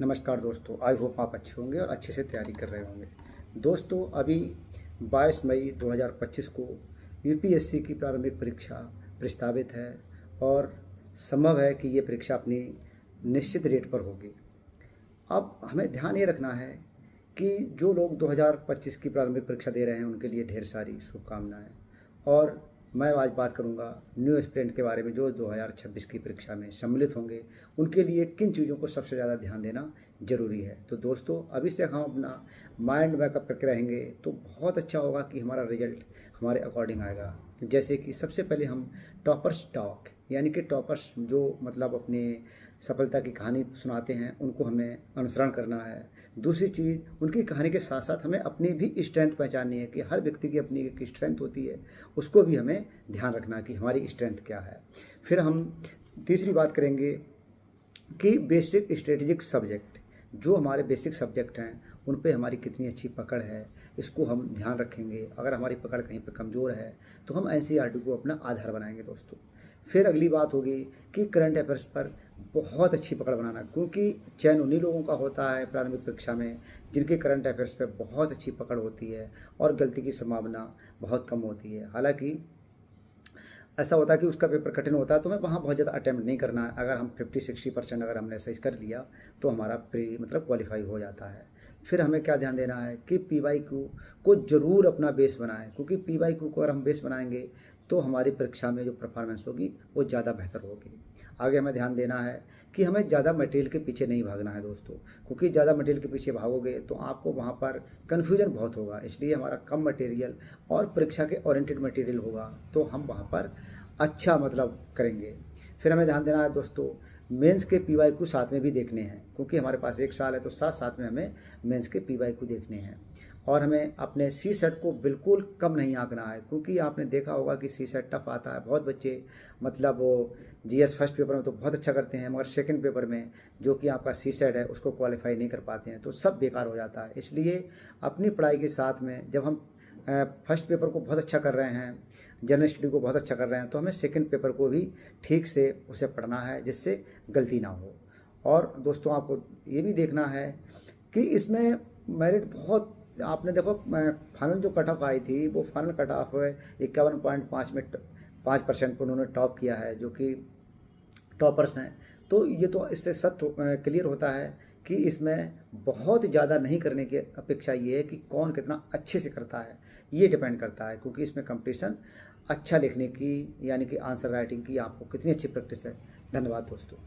नमस्कार दोस्तों, I hope आप अच्छे होंगे और अच्छे से तैयारी कर रहे होंगे। दोस्तों, अभी 22 मई 2025 को यूपीएससी की प्रारंभिक परीक्षा प्रस्तावित है और संभव है कि ये परीक्षा अपनी निश्चित डेट पर होगी। अब हमें ध्यान ये रखना है कि जो लोग 2025 की प्रारंभिक परीक्षा दे रहे हैं उनके लिए ढेर सारी शुभकामनाएं। और मैं आज बात करूंगा न्यू एस्पिरेंट के बारे में जो 2026 की परीक्षा में सम्मिलित होंगे, उनके लिए किन चीज़ों को सबसे ज़्यादा ध्यान देना ज़रूरी है। तो दोस्तों, अभी से हम अपना माइंड बैकअप करके रहेंगे तो बहुत अच्छा होगा कि हमारा रिजल्ट हमारे अकॉर्डिंग आएगा। जैसे कि सबसे पहले हम टॉपर्स टॉक यानी कि टॉपर्स जो मतलब अपने सफलता की कहानी सुनाते हैं उनको हमें अनुसरण करना है। दूसरी चीज़, उनकी कहानी के साथ साथ हमें अपनी भी स्ट्रेंथ पहचाननी है कि हर व्यक्ति की अपनी एक स्ट्रेंथ होती है, उसको भी हमें ध्यान रखना है कि हमारी स्ट्रेंथ क्या है। फिर हम तीसरी बात करेंगे कि बेसिक स्ट्रेटेजिक सब्जेक्ट, जो हमारे बेसिक सब्जेक्ट हैं उन पे हमारी कितनी अच्छी पकड़ है, इसको हम ध्यान रखेंगे। अगर हमारी पकड़ कहीं पे कमज़ोर है तो हम एनसीईआरटी को अपना आधार बनाएंगे दोस्तों। फिर अगली बात होगी कि करंट अफेयर्स पर बहुत अच्छी पकड़ बनाना, क्योंकि चयन उन्हीं लोगों का होता है प्रारंभिक परीक्षा में जिनके करंट अफेयर्स पर बहुत अच्छी पकड़ होती है और गलती की संभावना बहुत कम होती है। हालांकि ऐसा होता है कि उसका पेपर कठिन होता है तो हमें वहाँ बहुत ज़्यादा अटैम्प्ट नहीं करना है। अगर हम 50-60% अगर हमने सही कर लिया तो हमारा प्री मतलब क्वालिफाई हो जाता है। फिर हमें क्या ध्यान देना है कि पीवाईक्यू को ज़रूर अपना बेस बनाएं, क्योंकि पीवाईक्यू को अगर हम बेस बनाएंगे तो हमारी परीक्षा में जो परफॉर्मेंस होगी वो ज़्यादा बेहतर होगी। आगे हमें ध्यान देना है कि हमें ज़्यादा मटेरियल के पीछे नहीं भागना है दोस्तों, क्योंकि ज़्यादा मटेरियल के पीछे भागोगे तो आपको वहाँ पर कन्फ्यूजन बहुत होगा। इसलिए हमारा कम मटेरियल और परीक्षा के ओरिएंटेड मटेरियल होगा तो हम वहाँ पर अच्छा मतलब करेंगे। फिर हमें ध्यान देना है दोस्तों, मेंस के पीवाईक्यू साथ में भी देखने हैं, क्योंकि हमारे पास एक साल है तो साथ साथ में हमें मेंस के पीवाईक्यू देखने हैं। और हमें अपने सी सेट को बिल्कुल कम नहीं आंकना है, क्योंकि आपने देखा होगा कि सी सेट टफ आता है। बहुत बच्चे मतलब वो जीएस फर्स्ट पेपर में तो बहुत अच्छा करते हैं, मगर सेकंड पेपर में जो कि आपका सी सेट है उसको क्वालिफाई नहीं कर पाते हैं, तो सब बेकार हो जाता है। इसलिए अपनी पढ़ाई के साथ में जब हम फर्स्ट पेपर को बहुत अच्छा कर रहे हैं, जनरल स्टडी को बहुत अच्छा कर रहे हैं, तो हमें सेकंड पेपर को भी ठीक से उसे पढ़ना है जिससे गलती ना हो। और दोस्तों, आपको ये भी देखना है कि इसमें मेरिट बहुत, आपने देखो फाइनल जो कट ऑफ आई थी वो फाइनल कट ऑफ 51.5 में 5% पर उन्होंने टॉप किया है, जो कि टॉपर्स हैं। तो ये तो इससे सत्य क्लियर होता है कि इसमें बहुत ज़्यादा नहीं करने की अपेक्षा ये है कि कौन कितना अच्छे से करता है, ये डिपेंड करता है। क्योंकि इसमें कंपटीशन अच्छा लिखने की यानी कि आंसर राइटिंग की आपको कितनी अच्छी प्रैक्टिस है। धन्यवाद दोस्तों।